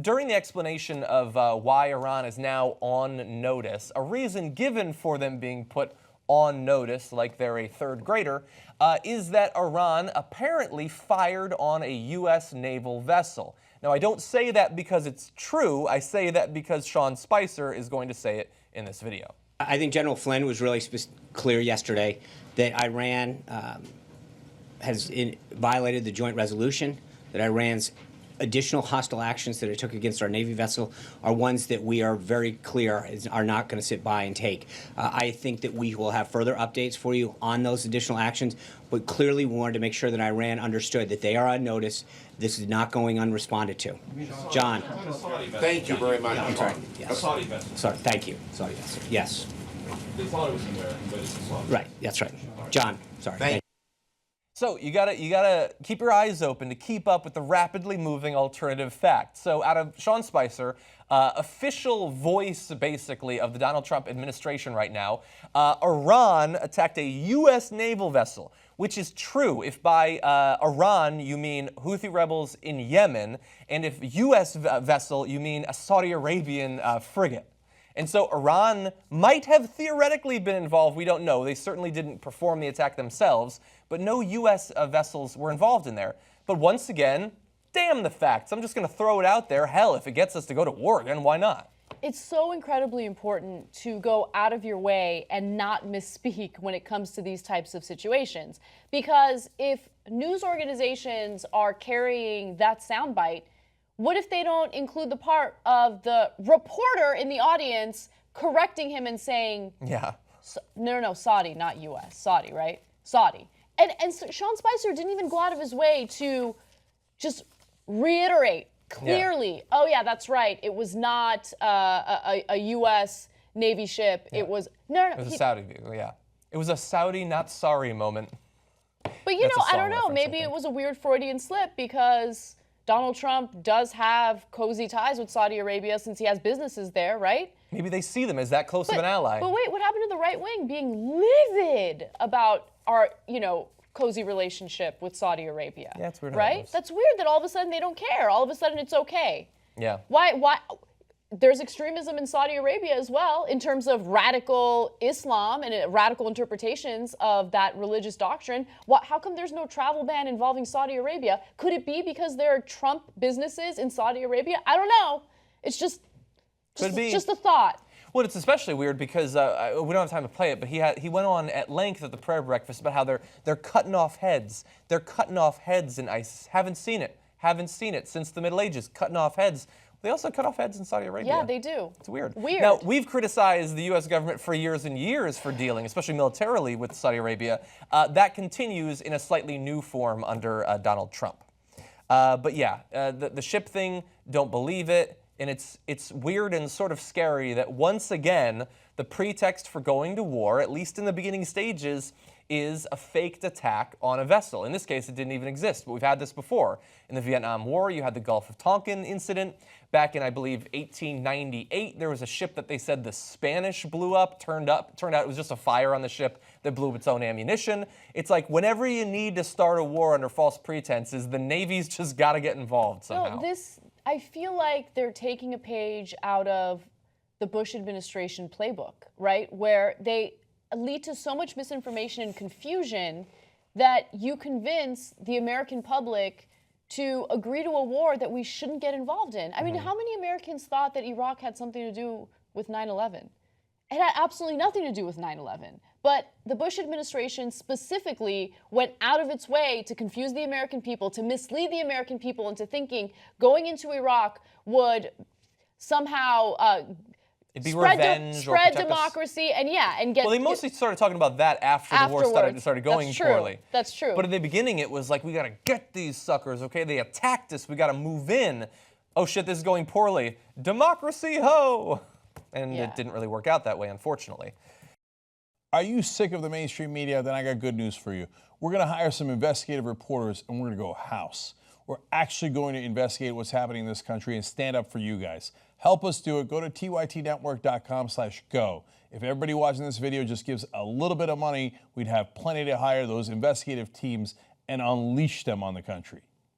during the explanation of why Iran is now on notice, a reason given for them being put on notice like they're a third grader, is that Iran apparently fired on a U.S. naval vessel. Now, I don't say that because it's true. I say that because Sean Spicer is going to say it in this video. I think General Flynn was really clear yesterday that Iran has violated the joint resolution, that Iran's additional hostile actions that it took against our Navy vessel are ones that we are very clear are not going to sit by and take. I think that we will have further updates for you on those additional actions, but clearly we wanted to make sure that Iran understood that they are on notice. This is not going unresponded to. John. Thank you very much. I'm sorry. Yes. A Saudi vessel. Sorry. Thank you. Saudi vessel. Yes. They thought it was American, but it's a Saudi. Right. That's right. John. Sorry. Thank you. So you gotta keep your eyes open to keep up with the rapidly moving alternative facts. So out of Sean Spicer, official voice basically of the Donald Trump administration right now, Iran attacked a U.S. naval vessel, which is true if by Iran you mean Houthi rebels in Yemen, and if U.S. vessel you mean a Saudi Arabian frigate. And so Iran might have theoretically been involved. We don't know. They certainly didn't perform the attack themselves, but no U.S. Vessels were involved in there. But once again, damn the facts. I'm just going to throw it out there. Hell, if it gets us to go to war again, why not? It's so incredibly important to go out of your way and not misspeak when it comes to these types of situations. Because if news organizations are carrying that soundbite, what if they don't include the part of the reporter in the audience correcting him and saying, no, Saudi, not U.S., Saudi, right? Saudi. And so Sean Spicer didn't even go out of his way to just reiterate clearly, oh yeah, that's right, it was not a U.S. Navy ship, it was, no. It was a Saudi vehicle, yeah. It was a Saudi not sorry moment. But you know, I don't know, maybe it was a weird Freudian slip because Donald Trump does have cozy ties with Saudi Arabia since he has businesses there, right? Maybe they see them as that close of an ally. But wait, what happened to the right wing being livid about our, cozy relationship with Saudi Arabia? Yeah, it's weird. Right? That's weird that all of a sudden they don't care. All of a sudden it's okay. Yeah. Why? There's extremism in Saudi Arabia as well in terms of radical Islam and radical interpretations of that religious doctrine. How come there's no travel ban involving Saudi Arabia? Could it be because there are Trump businesses in Saudi Arabia? I don't know. It's just a thought. Well, it's especially weird because we don't have time to play it, but he went on at length at the prayer breakfast about how they're cutting off heads. They're cutting off heads in ISIS. Haven't seen it since the Middle Ages. Cutting off heads. They also cut off heads in Saudi Arabia. Yeah, they do. It's weird. Now, we've criticized the U.S. government for years and years for dealing, especially militarily, with Saudi Arabia. That continues in a slightly new form under Donald Trump. But yeah, the ship thing, don't believe it. And it's weird and sort of scary that once again, the pretext for going to war, at least in the beginning stages, is a faked attack on a vessel. In this case, it didn't even exist, but we've had this before. In the Vietnam War, you had the Gulf of Tonkin incident. Back in, I believe, 1898, there was a ship that they said the Spanish blew up. Turned out it was just a fire on the ship that blew up its own ammunition. It's like whenever you need to start a war under false pretenses, the Navy's just got to get involved somehow. No, I feel like they're taking a page out of the Bush administration playbook, right? Where they lead to so much misinformation and confusion that you convince the American public to agree to a war that we shouldn't get involved in. I mean, how many Americans thought that Iraq had something to do with 9/11? It had absolutely nothing to do with 9/11. But the Bush administration specifically went out of its way to confuse the American people, to mislead the American people into thinking going into Iraq would somehow It'd be revenge spread democracy and get. Well, they mostly started talking about that after the war started going poorly. That's true. But in the beginning, it was like, we got to get these suckers, okay? They attacked us. We got to move in. Oh, shit, this is going poorly. Democracy, ho! And it didn't really work out that way, unfortunately. Are you sick of the mainstream media? Then I got good news for you. We're going to hire some investigative reporters, and we're going to go house. We're actually going to investigate what's happening in this country and stand up for you guys. Help us do it. Go to tytnetwork.com/go. If everybody watching this video just gives a little bit of money, we'd have plenty to hire those investigative teams and unleash them on the country.